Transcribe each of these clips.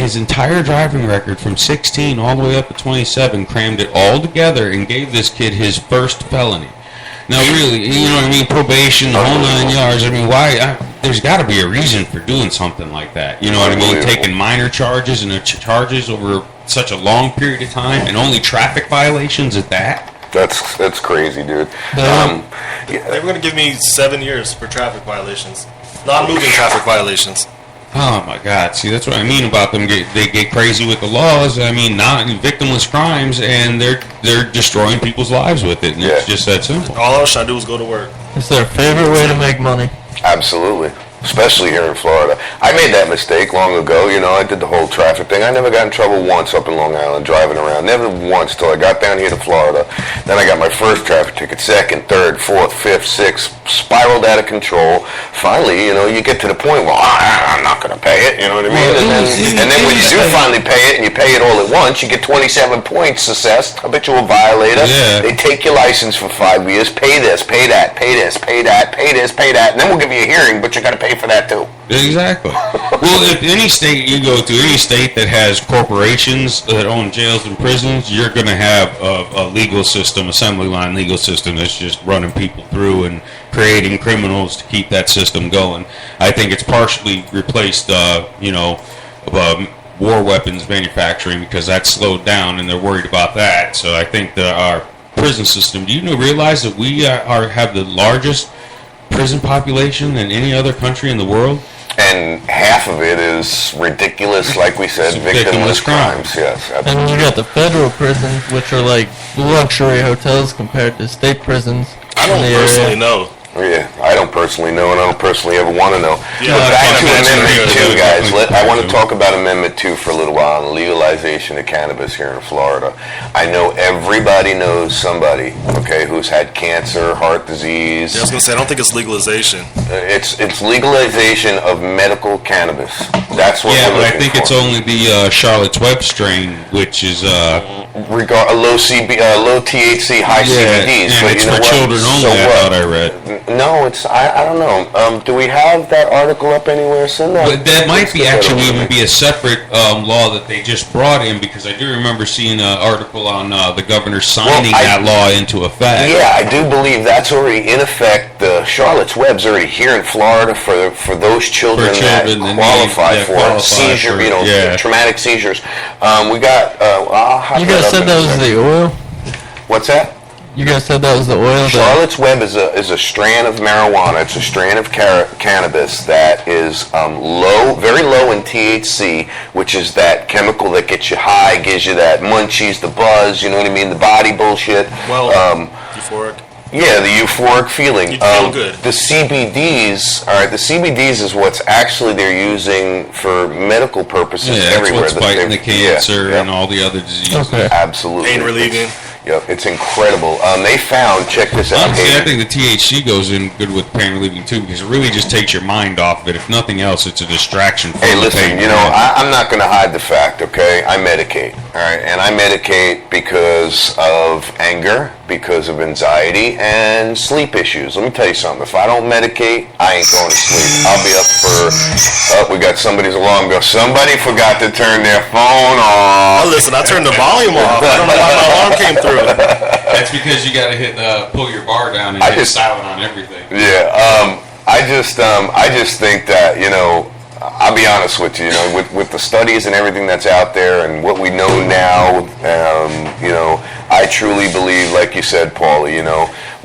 his entire driving record from 16 all the way up to 27, crammed it all together and gave this kid his first felony. Now, really, you know what I mean? Probation, the whole 9 yards. I mean, why? There's got to be a reason for doing something like that. You know what I mean? Taking minor charges and charges over such a long period of time, and only traffic violations at that. That's crazy, dude. They were going to give me 7 years for traffic violations, non-moving traffic violations. Oh my God! See, that's what I mean about them. They get crazy with the laws. I mean, not victimless crimes, and they're destroying people's lives with it. And it's just that simple. All I was trying to do was go to work. It's their favorite way to make money. Absolutely. Especially here in Florida. I made that mistake long ago. You know, I did the whole traffic thing. I never got in trouble once up in Long Island driving around. Never once till I got down here to Florida. Then I got my first traffic ticket, second, third, fourth, fifth, sixth. Spiraled out of control. Finally, you know, you get to the point where I'm not going to pay it. You know what I mean? And then when you do finally pay it, and you pay it all at once, you get 27 points assessed. Habitual violator. Yeah. They take your license for 5 years. Pay this, pay that, pay this, pay that, pay this, pay that. And then we'll give you a hearing, but you got to pay for that too. Exactly. Well, if any state you go to, any state that has corporations that own jails and prisons, you're going to have a legal system, assembly line legal system that's just running people through and creating criminals to keep that system going. I think it's partially replaced, war weapons manufacturing, because that's slowed down and they're worried about that. So I think our prison system, do you realize that we have the largest prison population than any other country in the world? And half of it is ridiculous, like we said, victimless crimes. Yes, absolutely. And you got the federal prisons, which are like luxury hotels compared to state prisons. I don't personally know. Yeah, I don't personally know, and I don't personally ever want to know. Yeah, but back to Amendment 2, guys. I want to too. talk about Amendment 2 for a little while on legalization of cannabis here in Florida. I know everybody knows somebody, okay, who's had cancer, heart disease. Yeah, I was going to say, I don't think it's legalization. It's legalization of medical cannabis. That's what we're but I looking think it's only the Charlotte's Web strain, which is low THC, high CBDs. And but it's you know for what? children only, So I what? thought I read. No, I don't know. Do we have that article up anywhere? Send that. But that might be actually even be a separate law that they just brought in, because I do remember seeing an article on the governor signing that law into effect. Yeah, I do believe that's already in effect. The Charlotte's Web's already here in Florida for those children that qualify for seizure, traumatic seizures. We got. You guys said that was the oil? What's that? You guys said that was the oil? Charlotte's Web is a strand of marijuana. It's a strand of cannabis that is very low in THC, which is that chemical that gets you high, gives you that munchies, the buzz, you know what I mean, the body bullshit. Well, euphoric. Yeah, the euphoric feeling. You feel good. The CBDs, the CBDs is what's actually they're using for medical purposes everywhere. It's what's fighting the cancer and all the other diseases. Okay. Absolutely. Pain relieving. Yep, it's incredible. They found, check this out. Honestly, I think the THC goes in good with pain relieving too, because it really just takes your mind off of it. If nothing else, it's a distraction. Hey, listen, I'm not going to hide the fact, okay? I medicate, all right? And I medicate because of anger, because of anxiety, and sleep issues. Let me tell you something. If I don't medicate, I ain't going to sleep. I'll be up we got somebody's alarm go. Somebody forgot to turn their phone on. Oh, listen, I turned the volume off. I don't know why my alarm came through. That's because you got to pull your bar down and hit silent on everything. Yeah, I just think that, I'll be honest with you, with the studies and everything that's out there and what we know now, I truly believe, like you said, Paulie,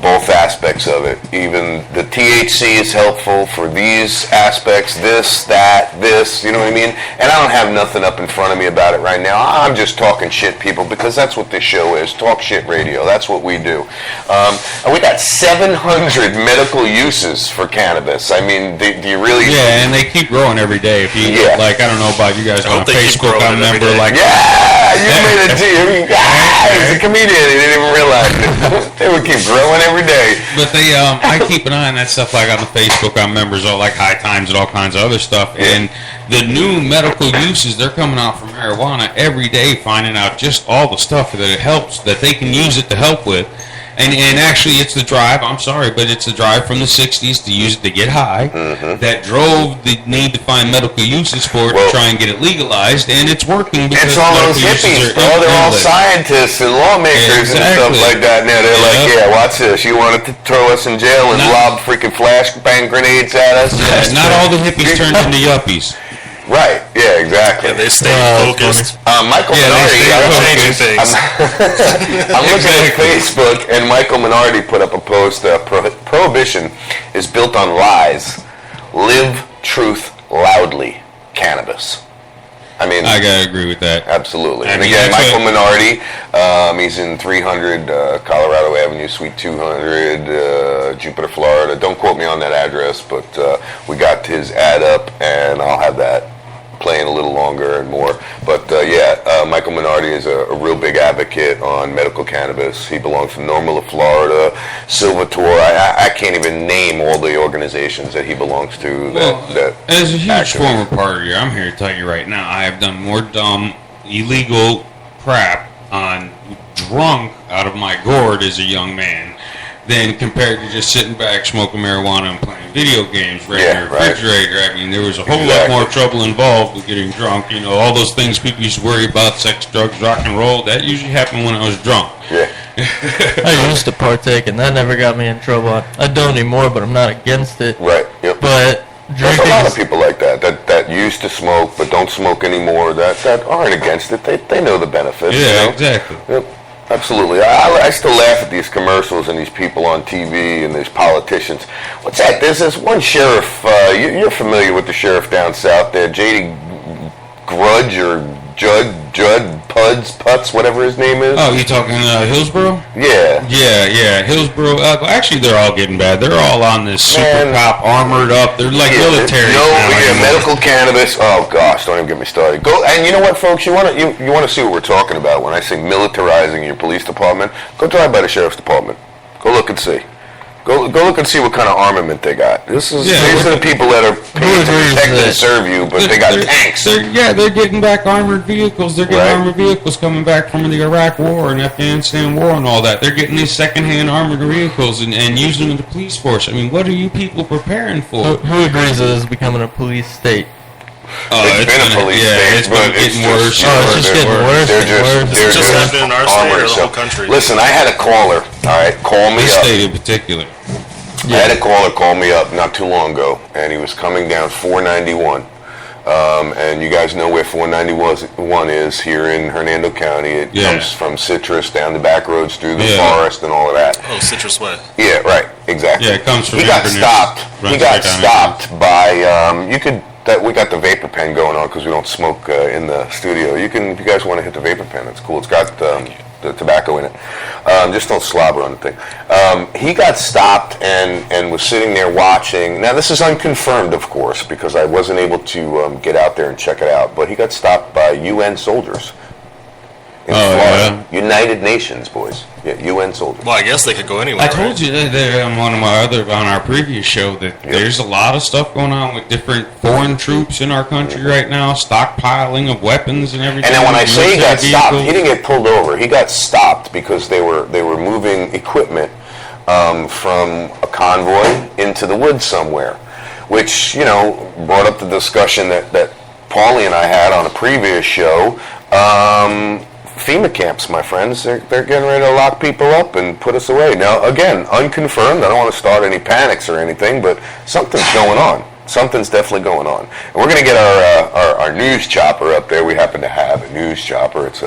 both aspects of it. Even the THC is helpful for these aspects, this, that, this, you know what I mean? And I don't have nothing up in front of me about it right now. I'm just talking shit, people, because that's what this show is, talk shit radio. That's what we do. And we got 700 medical uses for cannabis. I mean, do you really... Yeah, and they keep growing every day. If you, I don't know about you guys, but on Facebook, I remember, you made it too. He's a comedian. He didn't even realize it. They would keep growing every day. But they, I keep an eye on that stuff, like on the Facebook. I'm members of like High Times and all kinds of other stuff. Yeah. And the new medical uses, they're coming out from marijuana every day, finding out just all the stuff that it helps, that they can use it to help with. And actually, it's the drive. I'm sorry, but it's the drive from the '60s to use it to get high that drove the need to find medical uses for it to try and get it legalized, and it's working because it's all those hippies, bro. They're all scientists and lawmakers and stuff like that. Now they're like, yeah, watch this. You wanted to throw us in jail and lob freaking flashbang grenades at us? Yeah, not all the hippies turned into yuppies. Right. Yeah. Exactly. Yeah, they stay focused. Michael Minardi. I'm looking at Facebook, and Michael Minardi put up a post. Prohibition is built on lies. Live truth loudly. Cannabis. I mean, I gotta agree with that. Absolutely. And again, Michael Minardi, he's in 300 Colorado Avenue, Suite 200, Jupiter, Florida. Don't quote me on that address, but we got his ad up, and I'll have that playing a little longer and more. But Michael Minardi is a real big advocate on medical cannabis. He belongs to Normal of Florida, Silvator. I can't even name all the organizations that he belongs to. As a huge former partier, I'm here to tell you right now, I have done more dumb, illegal crap on drunk out of my gourd as a young man than compared to just sitting back, smoking marijuana, and playing video games right in your refrigerator. I mean, there was a whole lot more trouble involved with getting drunk. You know, all those things people used to worry about, sex, drugs, rock and roll, that usually happened when I was drunk. Yeah. I used to partake, and that never got me in trouble. I don't anymore, but I'm not against it. Right. Yep. But there's a lot of people like that used to smoke but don't smoke anymore, that aren't against it. They know the benefits. Yeah, exactly. Yep. Absolutely. I still laugh at these commercials and these people on TV and these politicians. What's that? There's this one sheriff, you're familiar with the sheriff down south there, J.D. Grudge or Judd, Putz, whatever his name is. Oh, you talking Hillsborough? Yeah. Yeah, Hillsborough. Actually, they're all getting bad. They're all on this super cop, armored up. They're like military. Medical cannabis. Oh gosh, don't even get me started. Go, and you know what, folks? You want to see what we're talking about when I say militarizing your police department? Go drive by the sheriff's department. Go look and see. Go look and see what kind of armament they got. These are the people that are paid to protect and serve you, but they got tanks. They're getting back armored vehicles. They're getting armored vehicles coming back from the Iraq War and Afghanistan War and all that. They're getting these second-hand armored vehicles and using them in the police force. I mean, what are you people preparing for? Who agrees that it's becoming a police state? It's been a police state, it's been getting worse. It's just getting worse. They're just happening in our state or the whole country. Listen, I had a caller. All right, call me this up. State in particular. I had a caller call me up not too long ago, and he was coming down 491. And you guys know where 491 is here in Hernando County. It comes from Citrus down the back roads through the forest and all of that. Oh, Citrus Way. Yeah, right, exactly. Yeah, it comes from. He got stopped by. We got the vapor pen going on because we don't smoke in the studio. If you guys want to hit the vapor pen, it's cool. It's got the tobacco in it. Just don't slobber on the thing. He got stopped and was sitting there watching. Now, this is unconfirmed, of course, because I wasn't able to get out there and check it out. But he got stopped by UN soldiers in Florida. Yeah. United Nations, boys. Yeah, UN soldiers. Well, I guess they could go anywhere. I told you that on our previous show that there's a lot of stuff going on with different foreign troops in our country right now, stockpiling of weapons and everything. And then when I say he got stopped, he didn't get pulled over. He got stopped because they were moving equipment from a convoy into the woods somewhere, which brought up the discussion that Paulie and I had on a previous show. FEMA camps, my friends, they're getting ready to lock people up and put us away. Now, again, unconfirmed. I don't want to start any panics or anything, but something's going on. Something's definitely going on. And we're going to get our news chopper up there. We happen to have a news chopper. It's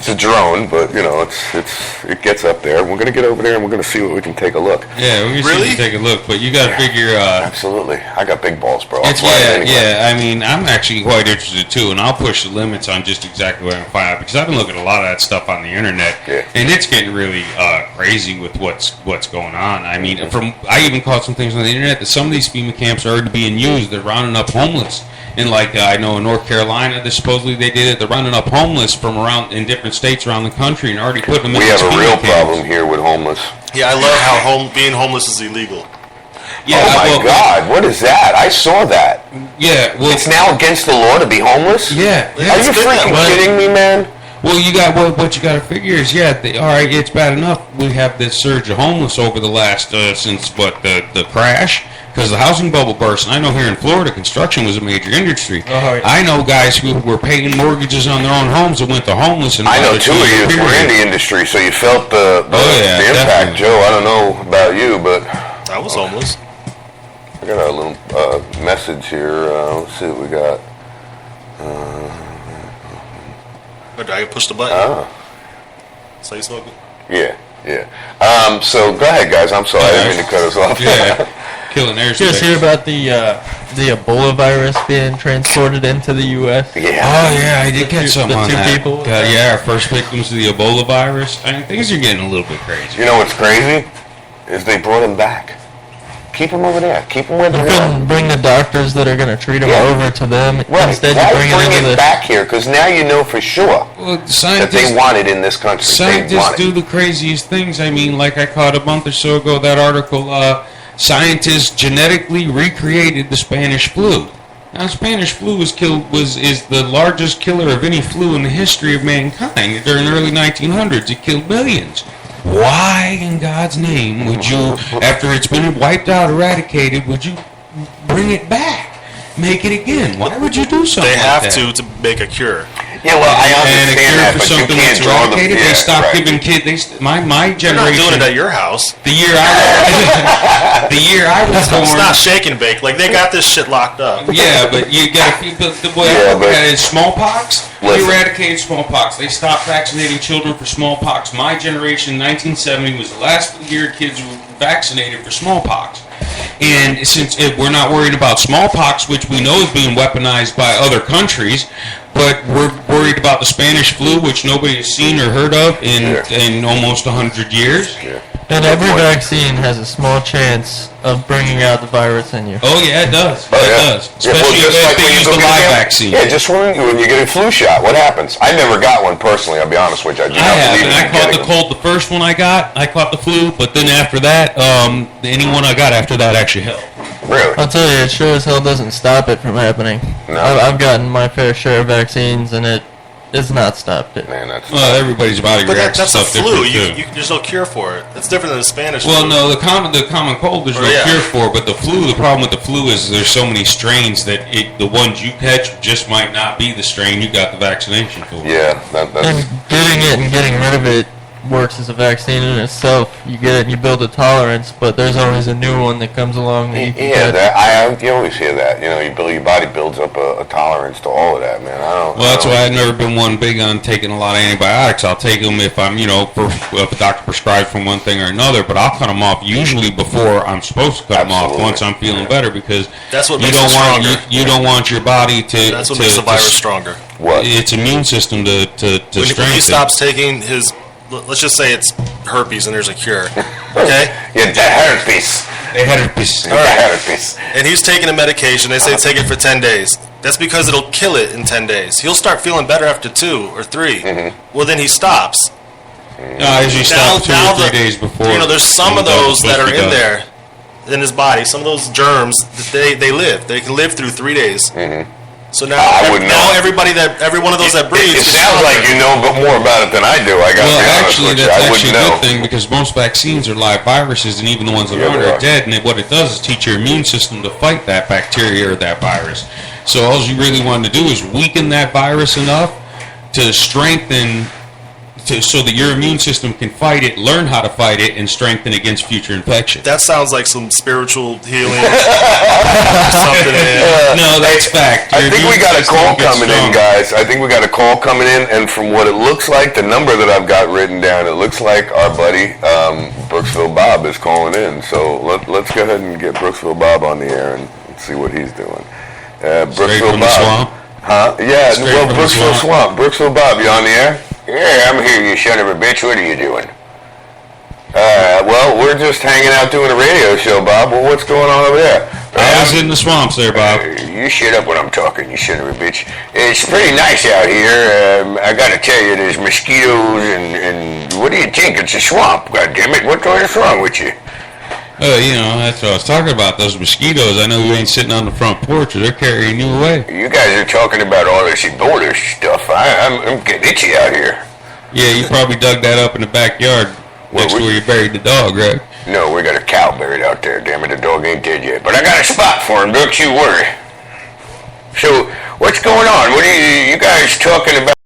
a drone, but it gets up there. We're going to get over there and we're going to see what we can take a look. Yeah, we're going to take a look, but you got to figure. Absolutely, I got big balls, bro. I mean, I'm actually quite interested too, and I'll push the limits on just exactly what I can find out because I've been looking at a lot of that stuff on the internet, and it's getting really crazy with what's going on. I mean, I even caught some things on the internet that some of these FEMA camps are already being used. They're rounding up homeless. And I know in North Carolina, supposedly they did it. They're running up homeless from around in different states around the country and already putting them in. We have a real problem here with homeless. Yeah, I love how being homeless is illegal. Yeah, oh my God, what is that? I saw that. Yeah, well, it's now against the law to be homeless? Yeah. Are you freaking kidding me, man? Well, you got what you got to figure is, all right, it's bad enough. We have this surge of homeless over the last since the crash, because the housing bubble burst. And I know here in Florida, construction was a major industry. Oh, yeah. I know guys who were paying mortgages on their own homes that went to homeless. And I know 2 of you were in the industry, so you felt the impact. Definitely. Joe, I don't know about you, but I was homeless. I got a little message here. Let's see what we got. I push the button. So you smoking? Yeah. So go ahead, guys. I'm sorry, I didn't mean to cut us off. Yeah, killing air. Did you guys hear about the Ebola virus being transported into the U.S.? Yeah. Oh yeah, I did get something on two that. people? Our first victims of the Ebola virus. I mean, things are getting a little bit crazy. You know what's crazy? Is they brought him back. Keep him over there. Keep him where You they couldn't are. bring the doctors that are going to treat them over to them. Right. Instead, Why you bring bring it into it the... back here? Because now you know for sure Well, that scientists, they want it in this country. They Scientists want do it. the craziest things. I mean, like I caught a month or so ago that article, scientists genetically recreated the Spanish flu. Now, Spanish flu is the largest killer of any flu in the history of mankind. During the early 1900s, it killed millions. Why in God's name would you, after it's been wiped out, eradicated, would you bring it back? Make it again? Why would you do something They like have that? to make a cure. Yeah, well, I And a understand cure that, for but you something can't that's draw them. eradicated. Yeah, They stopped right. giving kids. My You're not generation. doing it at your house. The year I was born. It's not shake and bake. Like, they got this shit locked up. Yeah, but you got the way Yeah, I look but- at it is smallpox. They Listen. eradicated smallpox. They stopped vaccinating children for smallpox. My generation, 1970, was the last year kids were vaccinated for smallpox. And since we're not worried about smallpox, which we know is being weaponized by other countries, but we're worried about the Spanish flu, which nobody has seen or heard of in almost 100 years. Yeah. And every vaccine has a small chance of bringing out the virus in you. Oh yeah, it does. Oh, It yeah. does. Yeah, well, Especially just if like they when you use go the get live a- vaccine. Yeah, just when you get a flu shot, what happens? I never got one personally, I'll be honest with you. I do I not have, believe and I in caught getting the them. cold the first one I got. I caught the flu, but then after that, anyone I got after that actually helped. Really? I'll tell you, it sure as hell doesn't stop it from happening. No. I've gotten my fair share of vaccines, and it's not stopped it. Man, that's... Well, everybody's body But reacts to that's a stuff flu. different too. There's no cure for it. It's different than the Spanish Well, flu. no, the common cold there's no Yeah. cure for, but the flu. The problem with the flu is there's so many strains that the ones you catch just might not be the strain you got the vaccination for. Yeah, that's... And getting it and getting rid of it works as a vaccine in itself. You get it and you build a tolerance, but there's always a new one that comes along that you can Yeah, catch. you always hear that. You know, your body builds up a tolerance to all of that, man. Well, that's why I've never been one big on taking a lot of antibiotics. I'll take them if I'm, if a doctor prescribes from one thing or another, but I'll cut them off usually before I'm supposed to cut them off Absolutely. once I'm feeling better, because That's what you makes don't it want stronger. you don't want your body to That's what to, makes the to virus stronger. What? its immune system to When strengthen. he stops taking his, let's just say it's herpes and there's a cure, okay? Yeah, the herpes. They had herpes. The herpes. And he's taking a medication. They say take it for 10 days. That's because it'll kill it in 10 days. He'll start feeling better after 2 or 3. Mm-hmm. Well, then he stops. As you stop 2 or 3 days before. There's some of those that are in there in his body. Some of those germs, they live. They can live through 3 days. Mm-hmm. So now, I wouldn't know. every one of those that It breathes. sounds like you know more about it than I do. I got to Well, be honest actually, with you. that's I actually wouldn't a know. good thing, because most vaccines are live viruses, and even the ones that Yeah, aren't they are are. dead. And what it does is teach your immune system to fight that bacteria or that virus. So all you really want to do is weaken that virus enough to strengthen, so that your immune system can fight it, learn how to fight it, and strengthen against future infection. That sounds like some spiritual healing. Something. No, that's fact. I Your think we immune got a system call gets coming in, stronger. guys. I think we got a call coming in, and from what it looks like, the number that I've got written down, it looks like our buddy Brooksville Bob is calling in. So let's go ahead and get Brooksville Bob on the air and see what he's doing. Straight Brooksville from the Bob. swamp? Huh? Yeah, Straight well, from the Brooksville swamp. Swamp. Brooksville Bob, you on the air? Yeah, I'm here, you son of a bitch. What are you doing? Well, we're just hanging out doing a radio show, Bob. Well, what's going on over there? I was in the swamps there, Bob. You shut up when I'm talking, you son of a bitch. It's pretty nice out here. I gotta tell you, there's mosquitoes and what do you think? It's a swamp, God damn it. What's wrong with you? You know, that's what I was talking about. Those mosquitoes. I know you ain't sitting on the front porch, or they're carrying you away. You guys are talking about all this Ebola stuff. I'm getting itchy out here. Yeah, you probably dug that up in the backyard next to where you buried the dog, right? No, we got a cow buried out there. Damn it, the dog ain't dead yet. But I got a spot for him. Don't you worry. So, what's going on? What are you guys talking about?